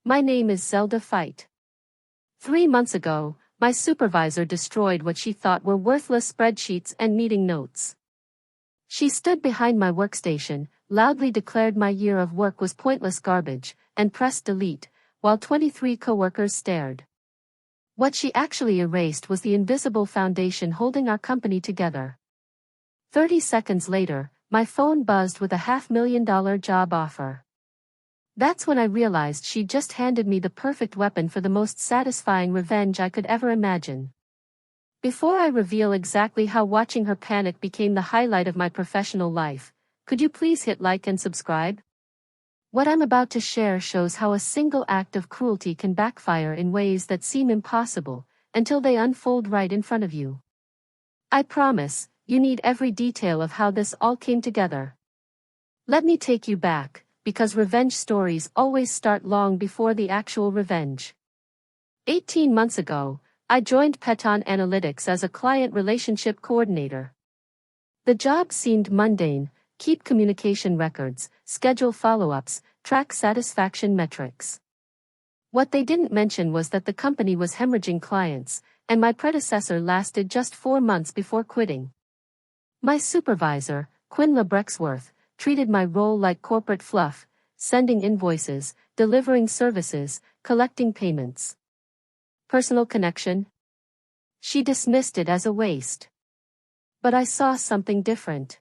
My name is Zelda Fight. 3 months ago, my supervisor destroyed what she thought were worthless spreadsheets and meeting notes. She stood behind my workstation, loudly declared my year of work was pointless garbage, and pressed delete, while 23 coworkers stared. What she actually erased was the invisible foundation holding our company together. 30 seconds later, my phone buzzed with a $500,000 job offer. That's when I realized she'd just handed me the perfect weapon for the most satisfying revenge I could ever imagine. Before I reveal exactly how watching her panic became the highlight of my professional life, could you please hit like and subscribe? What I'm about to share shows how a single act of cruelty can backfire in ways that seem impossible, until they unfold right in front of you. I promise, you need every detail of how this all came together. Let me take you back, because revenge stories always start long before the actual revenge. 18 months ago, I joined Peton Analytics as a client relationship coordinator. The job seemed mundane: keep communication records, schedule follow-ups, track satisfaction metrics. What they didn't mention was that the company was hemorrhaging clients, and my predecessor lasted just 4 months before quitting. My supervisor, Quinla Brexworth, treated my role like corporate fluff, sending invoices, delivering services, collecting payments. Personal connection? She dismissed it as a waste. But I saw something different.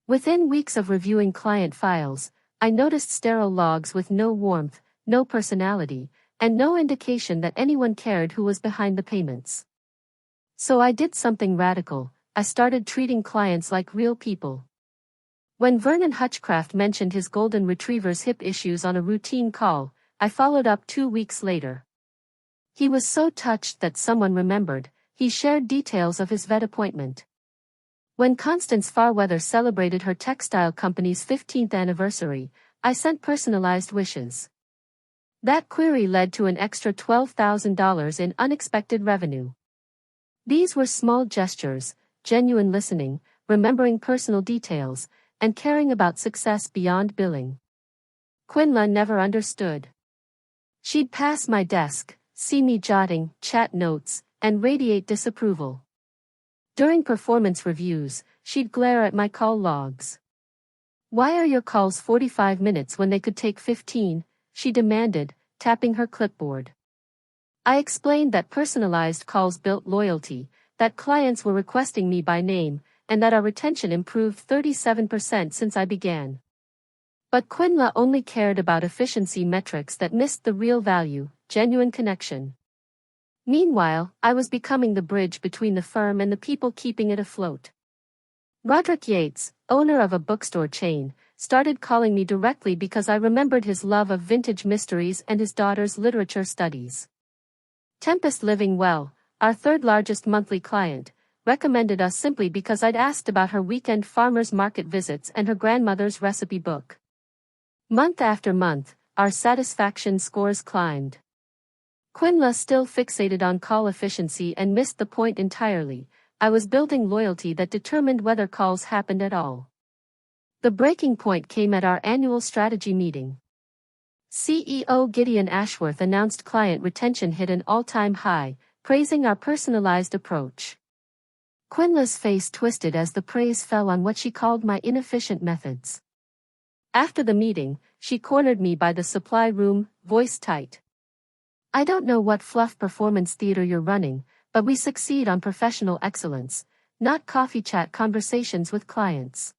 Within weeks of reviewing client files, I noticed sterile logs with no warmth, no personality, and no indication that anyone cared who was behind the payments. So I did something radical. I started treating clients like real people. When Vernon Hutchcraft mentioned his golden retriever's hip issues on a routine call, I followed up 2 weeks later. He was so touched that someone remembered. He shared details of his vet appointment. When Constance Farweather celebrated her textile company's 15th anniversary, I sent personalized wishes. That query led to an extra $12,000 in unexpected revenue. These were small gestures, genuine listening, remembering personal details, and caring about success beyond billing. Quinla never understood. She'd pass my desk, see me jotting chat notes, and radiate disapproval. During performance reviews, she'd glare at my call logs. "Why are your calls 45 minutes when they could take 15? She demanded, tapping her clipboard. I explained that personalized calls built loyalty, that clients were requesting me by name, and that our retention improved 37% since I began. But Quinla only cared about efficiency metrics that missed the real value: genuine connection. Meanwhile, I was becoming the bridge between the firm and the people keeping it afloat. Roderick Yates, owner of a bookstore chain, started calling me directly because I remembered his love of vintage mysteries and his daughter's literature studies. Tempest Living Well, our third largest monthly client, recommended us simply because I'd asked about her weekend farmers market visits and her grandmother's recipe book. Month after month, our satisfaction scores climbed. Quinla still fixated on call efficiency and missed the point entirely. I was building loyalty that determined whether calls happened at all. The breaking point came at our annual strategy meeting. CEO Gideon Ashworth announced client retention hit an all-time high, praising our personalized approach. Quinla's face twisted as the praise fell on what she called my inefficient methods. After the meeting, she cornered me by the supply room, voice tight. "I don't know what fluff performance theater you're running, but we succeed on professional excellence, not coffee chat conversations with clients."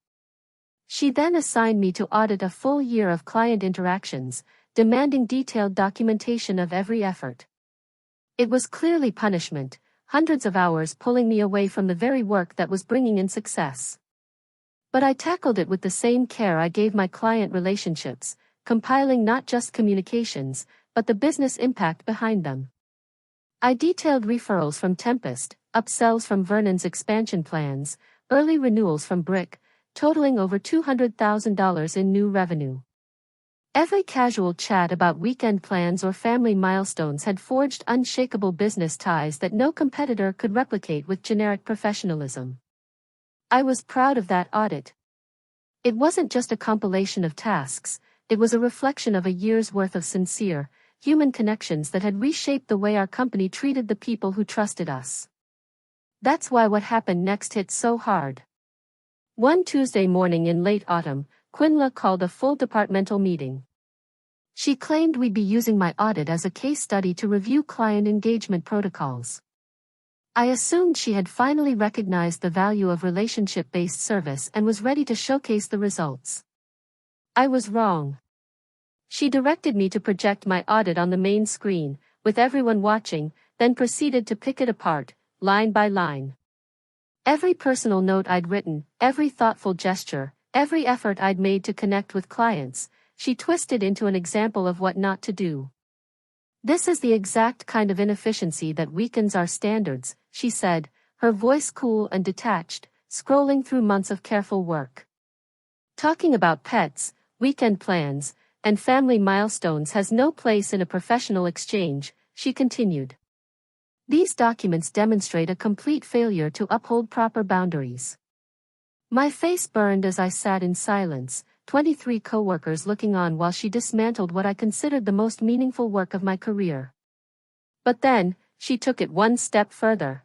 She then assigned me to audit a full year of client interactions, demanding detailed documentation of every effort. It was clearly punishment, hundreds of hours pulling me away from the very work that was bringing in success. But I tackled it with the same care I gave my client relationships, compiling not just communications, but the business impact behind them. I detailed referrals from Tempest, upsells from Vernon's expansion plans, early renewals from Brick, totaling over $200,000 in new revenue. Every casual chat about weekend plans or family milestones had forged unshakable business ties that no competitor could replicate with generic professionalism. I was proud of that audit. It wasn't just a compilation of tasks, it was a reflection of a year's worth of sincere, human connections that had reshaped the way our company treated the people who trusted us. That's why what happened next hit so hard. One Tuesday morning in late autumn, Quinla called a full departmental meeting. She claimed we'd be using my audit as a case study to review client engagement protocols. I assumed she had finally recognized the value of relationship-based service and was ready to showcase the results. I was wrong. She directed me to project my audit on the main screen, with everyone watching, then proceeded to pick it apart, line by line. Every personal note I'd written, every thoughtful gesture, every effort I'd made to connect with clients, she twisted into an example of what not to do. This is the exact kind of inefficiency that weakens our standards, she said, her voice cool and detached, scrolling through months of careful work. Talking about pets, weekend plans, and family milestones has no place in a professional exchange, she continued. These documents demonstrate a complete failure to uphold proper boundaries. My face burned as I sat in silence, 23 coworkers looking on while she dismantled what I considered the most meaningful work of my career. But then, she took it one step further.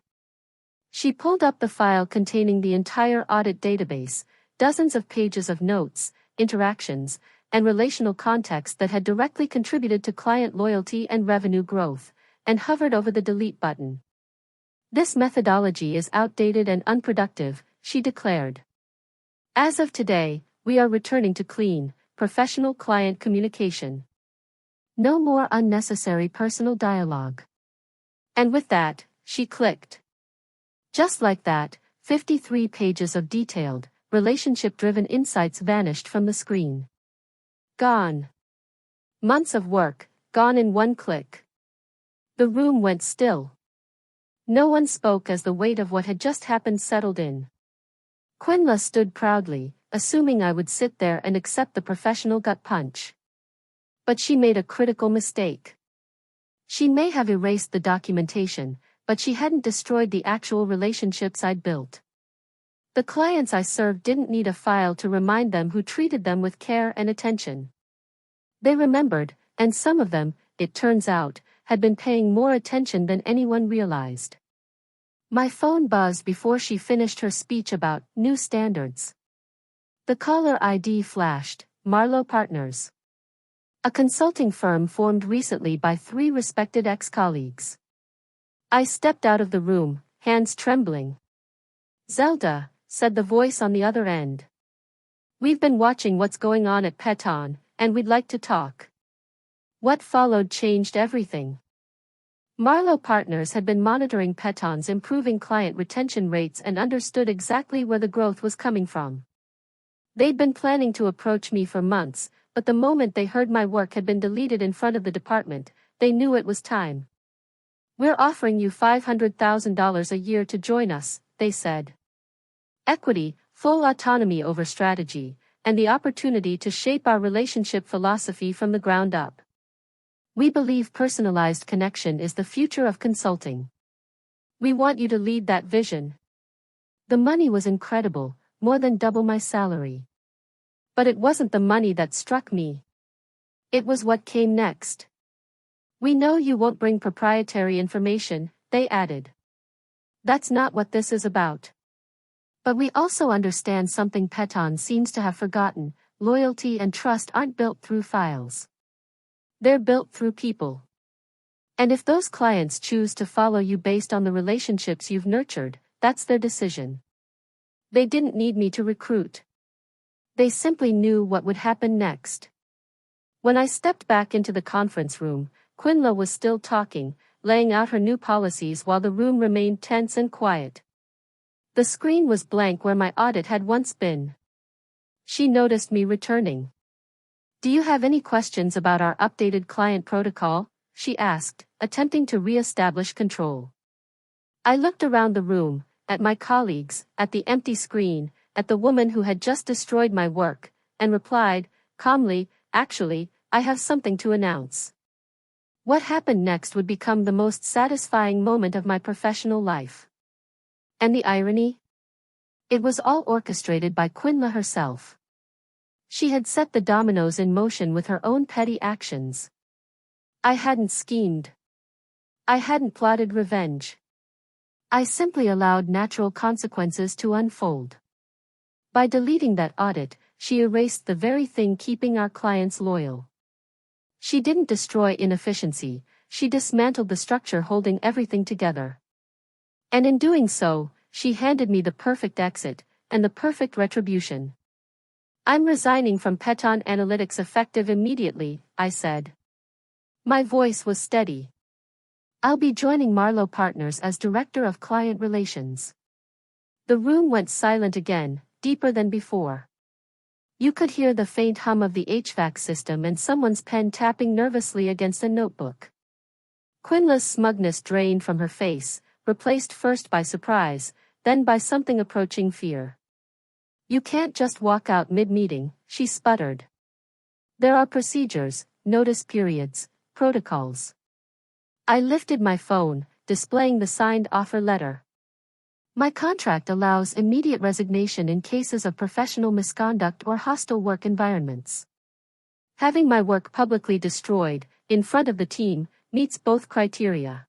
She pulled up the file containing the entire audit database, dozens of pages of notes, interactions, and relational context that had directly contributed to client loyalty and revenue growth, and hovered over the delete button. This methodology is outdated and unproductive, she declared. As of today, we are returning to clean, professional client communication. No more unnecessary personal dialogue. And with that, she clicked. Just like that, 53 pages of detailed, relationship-driven insights vanished from the screen. Gone. Months of work, gone in one click. The room went still. No one spoke as the weight of what had just happened settled in. Quinla stood proudly, assuming I would sit there and accept the professional gut punch. But she made a critical mistake. She may have erased the documentation, but she hadn't destroyed the actual relationships I'd built. The clients I served didn't need a file to remind them who treated them with care and attention. They remembered, and some of them, it turns out, had been paying more attention than anyone realized. My phone buzzed before she finished her speech about new standards. The caller ID flashed, Marlowe Partners. A consulting firm formed recently by 3 respected ex-colleagues. I stepped out of the room, hands trembling. Zelda, said the voice on the other end. We've been watching what's going on at Peton, and we'd like to talk. What followed changed everything. Marlowe Partners had been monitoring Peton's improving client retention rates and understood exactly where the growth was coming from. They'd been planning to approach me for months, but the moment they heard my work had been deleted in front of the department, they knew it was time. We're offering you $500,000 a year to join us, they said. Equity, full autonomy over strategy, and the opportunity to shape our relationship philosophy from the ground up. We believe personalized connection is the future of consulting. We want you to lead that vision. The money was incredible, more than double my salary. But it wasn't the money that struck me. It was what came next. We know you won't bring proprietary information, they added. That's not what this is about. But we also understand something Peton seems to have forgotten: loyalty and trust aren't built through files. They're built through people. And if those clients choose to follow you based on the relationships you've nurtured, that's their decision. They didn't need me to recruit. They simply knew what would happen next. When I stepped back into the conference room, Quinla was still talking, laying out her new policies while the room remained tense and quiet. The screen was blank where my audit had once been. She noticed me returning. Do you have any questions about our updated client protocol? She asked, attempting to re-establish control. I looked around the room, at my colleagues, at the empty screen, at the woman who had just destroyed my work, and replied, calmly, actually, I have something to announce. What happened next would become the most satisfying moment of my professional life. And the irony? It was all orchestrated by Quinla herself. She had set the dominoes in motion with her own petty actions. I hadn't schemed. I hadn't plotted revenge. I simply allowed natural consequences to unfold. By deleting that audit, she erased the very thing keeping our clients loyal. She didn't destroy inefficiency, she dismantled the structure holding everything together. And in doing so, she handed me the perfect exit, and the perfect retribution. I'm resigning from Peton Analytics effective immediately, I said. My voice was steady. I'll be joining Marlowe Partners as Director of Client Relations. The room went silent again, deeper than before. You could hear the faint hum of the HVAC system and someone's pen tapping nervously against a notebook. Quinla's smugness drained from her face, replaced first by surprise, then by something approaching fear. You can't just walk out mid-meeting, she sputtered. There are procedures, notice periods, protocols. I lifted my phone, displaying the signed offer letter. My contract allows immediate resignation in cases of professional misconduct or hostile work environments. Having my work publicly destroyed, in front of the team, meets both criteria.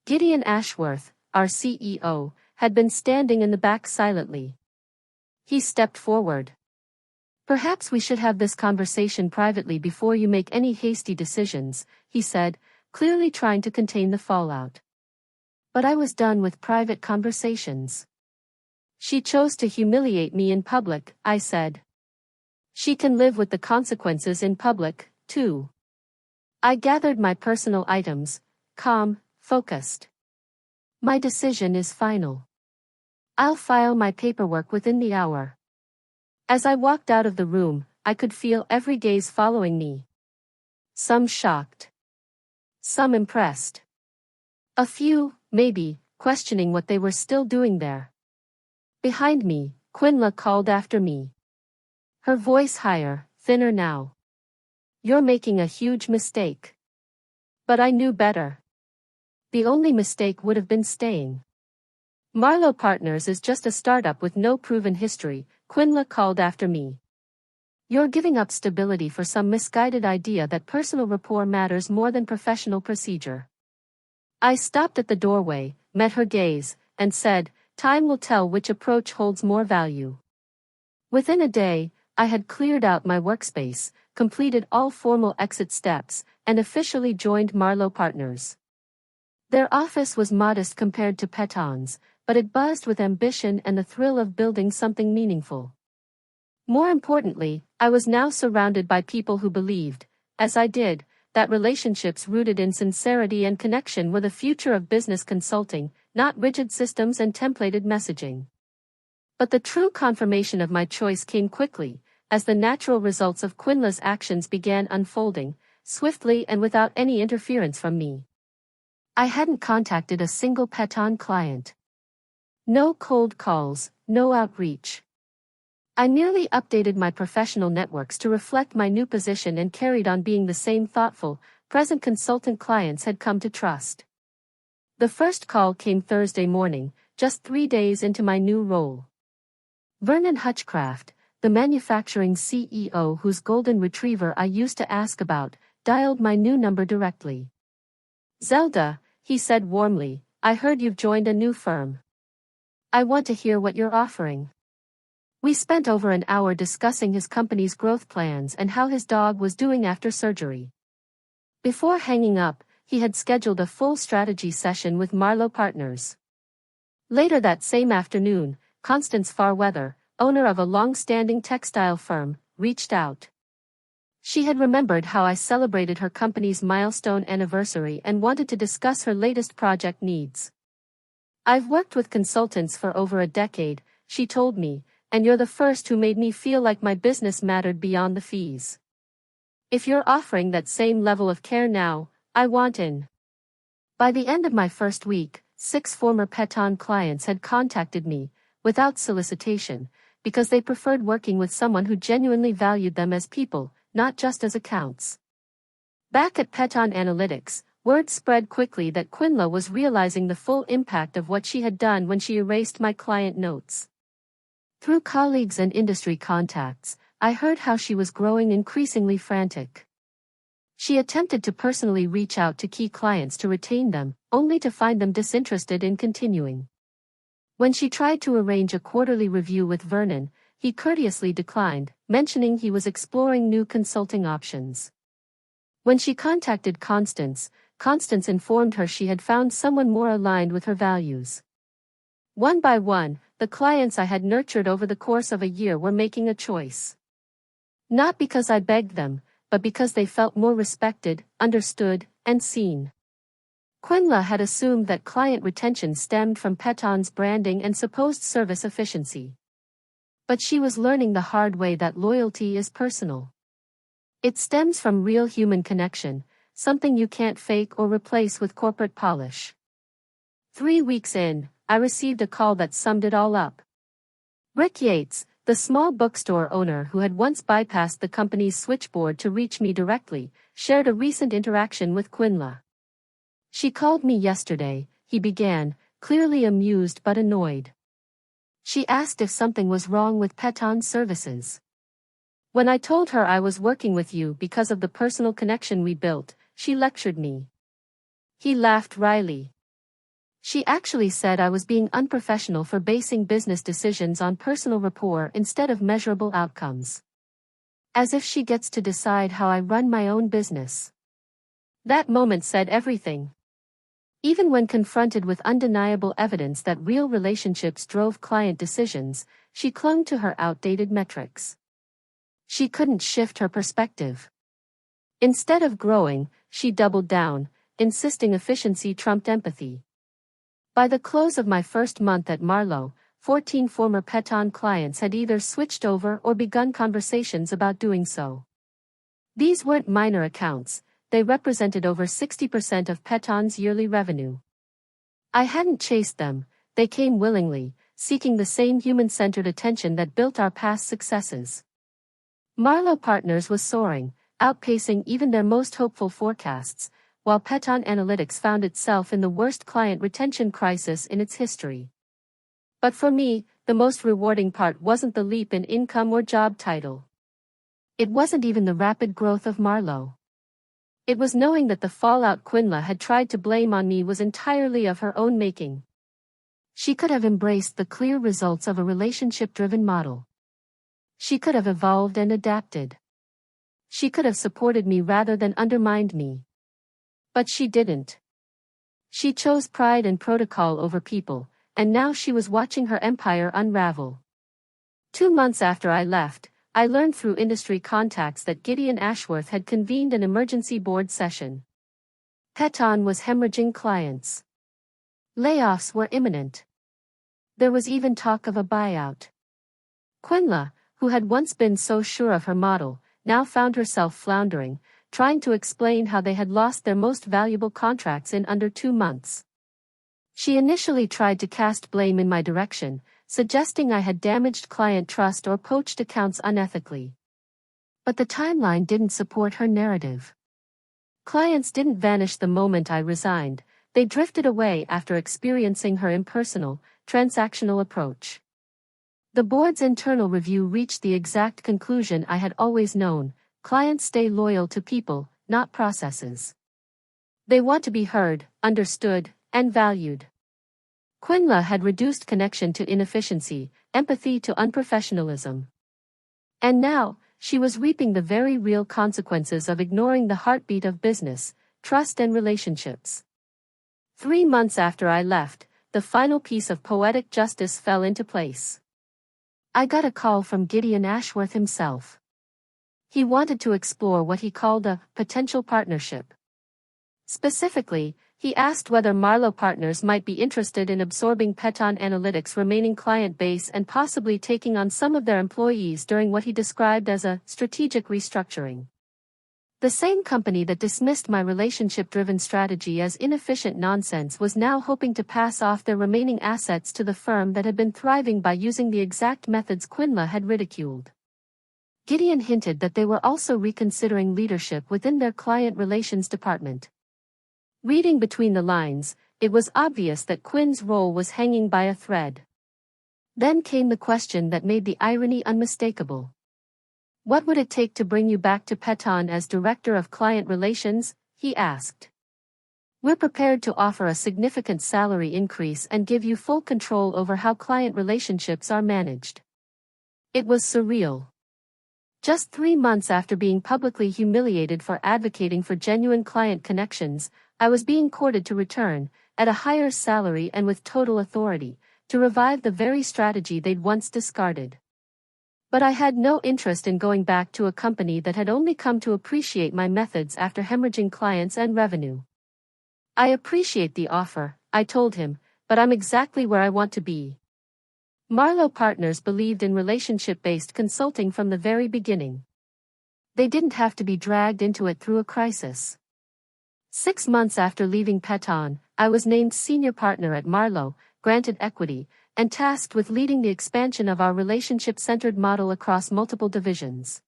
Gideon Ashworth, our CEO, had been standing in the back silently. He stepped forward. Perhaps we should have this conversation privately before you make any hasty decisions, he said, clearly trying to contain the fallout. But I was done with private conversations. She chose to humiliate me in public, I said. She can live with the consequences in public, too. I gathered my personal items, calm, focused. My decision is final. I'll file my paperwork within the hour. As I walked out of the room, I could feel every gaze following me. Some shocked. Some impressed. A few, maybe, questioning what they were still doing there. Behind me, Quinla called after me. Her voice higher, thinner now. You're making a huge mistake. But I knew better. The only mistake would have been staying. Marlowe Partners is just a startup with no proven history, Quinla called after me. You're giving up stability for some misguided idea that personal rapport matters more than professional procedure. I stopped at the doorway, met her gaze, and said, time will tell which approach holds more value. Within a day, I had cleared out my workspace, completed all formal exit steps, and officially joined Marlowe Partners. Their office was modest compared to Peton's, but it buzzed with ambition and the thrill of building something meaningful. More importantly, I was now surrounded by people who believed, as I did, that relationships rooted in sincerity and connection were the future of business consulting, not rigid systems and templated messaging. But the true confirmation of my choice came quickly, as the natural results of Quinla's actions began unfolding, swiftly and without any interference from me. I hadn't contacted a single Peton client. No cold calls, no outreach. I merely updated my professional networks to reflect my new position and carried on being the same thoughtful, present consultant clients had come to trust. The first call came Thursday morning, just 3 days into my new role. Vernon Hutchcraft, the manufacturing CEO whose golden retriever I used to ask about, dialed my new number directly. Zelda, he said warmly, I heard you've joined a new firm. I want to hear what you're offering. We spent over an hour discussing his company's growth plans and how his dog was doing after surgery. Before hanging up, he had scheduled a full strategy session with Marlowe Partners. Later that same afternoon, Constance Farweather, owner of a long-standing textile firm, reached out. She had remembered how I celebrated her company's milestone anniversary and wanted to discuss her latest project needs. I've worked with consultants for over a decade, she told me, and you're the first who made me feel like my business mattered beyond the fees. If you're offering that same level of care now, I want in. By the end of my first week, 6 former Peton clients had contacted me, without solicitation, because they preferred working with someone who genuinely valued them as people, not just as accounts. Back at Peton Analytics, word spread quickly that Quinla was realizing the full impact of what she had done when she erased my client notes. Through colleagues and industry contacts, I heard how she was growing increasingly frantic. She attempted to personally reach out to key clients to retain them, only to find them disinterested in continuing. When she tried to arrange a quarterly review with Vernon, he courteously declined, mentioning he was exploring new consulting options. When she contacted Constance, Constance informed her she had found someone more aligned with her values. One by one, the clients I had nurtured over the course of a year were making a choice. Not because I begged them, but because they felt more respected, understood, and seen. Quinla had assumed that client retention stemmed from Peton's branding and supposed service efficiency. But she was learning the hard way that loyalty is personal. It stems from real human connection, something you can't fake or replace with corporate polish. 3 weeks in, I received a call that summed it all up. Rick Yates, the small bookstore owner who had once bypassed the company's switchboard to reach me directly, shared a recent interaction with Quinla. "She called me yesterday," he began, clearly amused but annoyed. "She asked if something was wrong with Peton's services. When I told her I was working with you because of the personal connection we built, she lectured me." He laughed wryly. "She actually said I was being unprofessional for basing business decisions on personal rapport instead of measurable outcomes. As if she gets to decide how I run my own business." That moment said everything. Even when confronted with undeniable evidence that real relationships drove client decisions, she clung to her outdated metrics. She couldn't shift her perspective. Instead of growing, she doubled down, insisting efficiency trumped empathy. By the close of my first month at Marlowe, 14 former Peton clients had either switched over or begun conversations about doing so. These weren't minor accounts, they represented over 60% of Peton's yearly revenue. I hadn't chased them, they came willingly, seeking the same human-centered attention that built our past successes. Marlowe Partners was soaring, outpacing even their most hopeful forecasts, while Peton Analytics found itself in the worst client retention crisis in its history. But for me, the most rewarding part wasn't the leap in income or job title. It wasn't even the rapid growth of Marlowe. It was knowing that the fallout Quinla had tried to blame on me was entirely of her own making. She could have embraced the clear results of a relationship-driven model. She could have evolved and adapted. She could have supported me rather than undermined me. But she didn't. She chose pride and protocol over people, and now she was watching her empire unravel. 2 months after I left, I learned through industry contacts that Gideon Ashworth had convened an emergency board session. Peton was hemorrhaging clients. Layoffs were imminent. There was even talk of a buyout. Quinla, who had once been so sure of her model, now found herself floundering, trying to explain how they had lost their most valuable contracts in under 2 months. She initially tried to cast blame in my direction, suggesting I had damaged client trust or poached accounts unethically. But the timeline didn't support her narrative. Clients didn't vanish the moment I resigned, they drifted away after experiencing her impersonal, transactional approach. The board's internal review reached the exact conclusion I had always known: clients stay loyal to people, not processes. They want to be heard, understood, and valued. Quinla had reduced connection to inefficiency, empathy to unprofessionalism. And now, she was reaping the very real consequences of ignoring the heartbeat of business, trust and relationships. 3 months after I left, the final piece of poetic justice fell into place. I got a call from Gideon Ashworth himself. He wanted to explore what he called a potential partnership. Specifically, he asked whether Marlowe Partners might be interested in absorbing Peton Analytics' remaining client base and possibly taking on some of their employees during what he described as a strategic restructuring. The same company that dismissed my relationship-driven strategy as inefficient nonsense was now hoping to pass off their remaining assets to the firm that had been thriving by using the exact methods Quinla had ridiculed. Gideon hinted that they were also reconsidering leadership within their client relations department. Reading between the lines, it was obvious that Quinn's role was hanging by a thread. Then came the question that made the irony unmistakable. "What would it take to bring you back to Peton as Director of Client Relations?" he asked. "We're prepared to offer a significant salary increase and give you full control over how client relationships are managed." It was surreal. Just 3 months after being publicly humiliated for advocating for genuine client connections, I was being courted to return, at a higher salary and with total authority, to revive the very strategy they'd once discarded. But I had no interest in going back to a company that had only come to appreciate my methods after hemorrhaging clients and revenue. "I appreciate the offer," I told him, "but I'm exactly where I want to be." Marlowe Partners believed in relationship-based consulting from the very beginning. They didn't have to be dragged into it through a crisis. 6 months after leaving Peton, I was named senior partner at Marlowe, granted equity, and tasked with leading the expansion of our relationship-centered model across multiple divisions.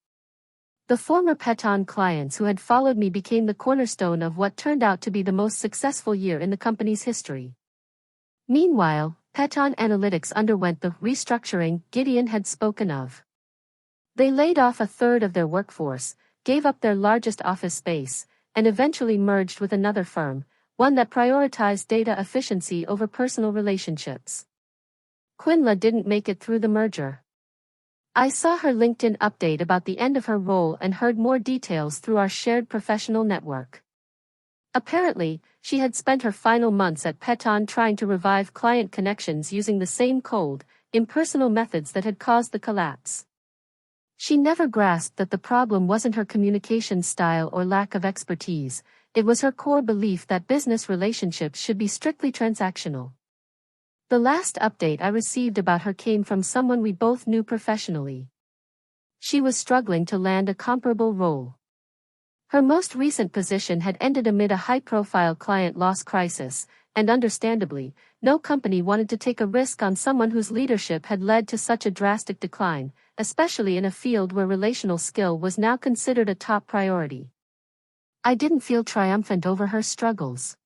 The former Peton clients who had followed me became the cornerstone of what turned out to be the most successful year in the company's history. Meanwhile, Peton Analytics underwent the restructuring Gideon had spoken of. They laid off a third of their workforce, gave up their largest office space, and eventually merged with another firm, one that prioritized data efficiency over personal relationships. Quinla didn't make it through the merger. I saw her LinkedIn update about the end of her role and heard more details through our shared professional network. Apparently, she had spent her final months at Peton trying to revive client connections using the same cold, impersonal methods that had caused the collapse. She never grasped that the problem wasn't her communication style or lack of expertise, it was her core belief that business relationships should be strictly transactional. The last update I received about her came from someone we both knew professionally. She was struggling to land a comparable role. Her most recent position had ended amid a high-profile client loss crisis, and understandably, no company wanted to take a risk on someone whose leadership had led to such a drastic decline, especially in a field where relational skill was now considered a top priority. I didn't feel triumphant over her struggles.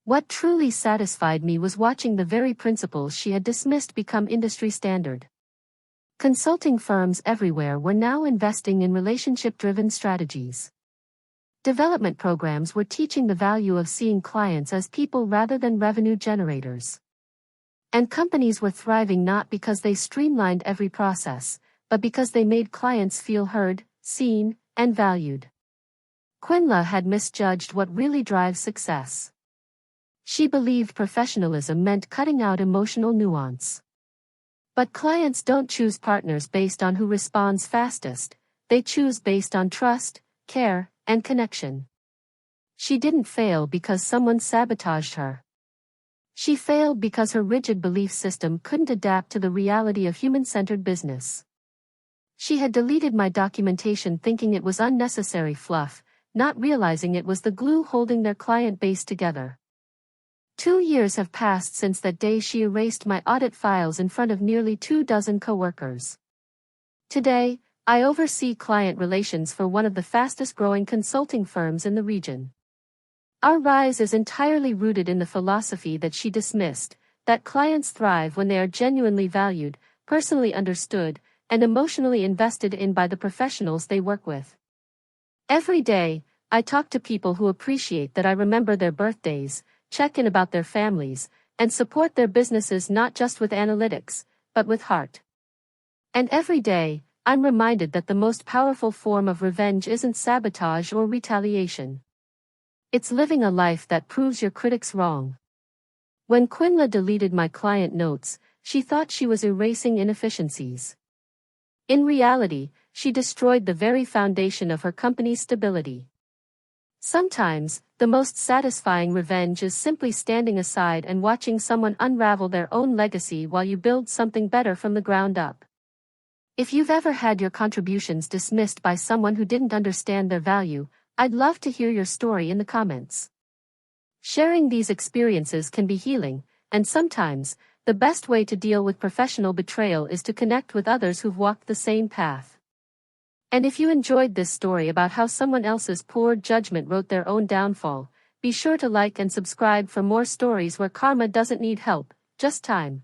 What truly satisfied me was watching the very principles she had dismissed become industry standard. Consulting firms everywhere were now investing in relationship-driven strategies. Development programs were teaching the value of seeing clients as people rather than revenue generators. And companies were thriving not because they streamlined every process, but because they made clients feel heard, seen, and valued. Quinla had misjudged what really drives success. She believed professionalism meant cutting out emotional nuance. But clients don't choose partners based on who responds fastest, they choose based on trust, care, and connection. She didn't fail because someone sabotaged her. She failed because her rigid belief system couldn't adapt to the reality of human-centered business. She had deleted my documentation thinking it was unnecessary fluff, not realizing it was the glue holding their client base together. 2 years have passed since that day she erased my audit files in front of nearly 24 coworkers. Today, I oversee client relations for one of the fastest-growing consulting firms in the region. Our rise is entirely rooted in the philosophy that she dismissed, that clients thrive when they are genuinely valued, personally understood, and emotionally invested in by the professionals they work with. Every day, I talk to people who appreciate that I remember their birthdays, check in about their families, and support their businesses not just with analytics, but with heart. And every day, I'm reminded that the most powerful form of revenge isn't sabotage or retaliation. It's living a life that proves your critics wrong. When Quinla deleted my client notes, she thought she was erasing inefficiencies. In reality, she destroyed the very foundation of her company's stability. Sometimes, the most satisfying revenge is simply standing aside and watching someone unravel their own legacy while you build something better from the ground up. If you've ever had your contributions dismissed by someone who didn't understand their value, I'd love to hear your story in the comments. Sharing these experiences can be healing, and sometimes, the best way to deal with professional betrayal is to connect with others who've walked the same path. And if you enjoyed this story about how someone else's poor judgment wrote their own downfall, be sure to like and subscribe for more stories where karma doesn't need help, just time.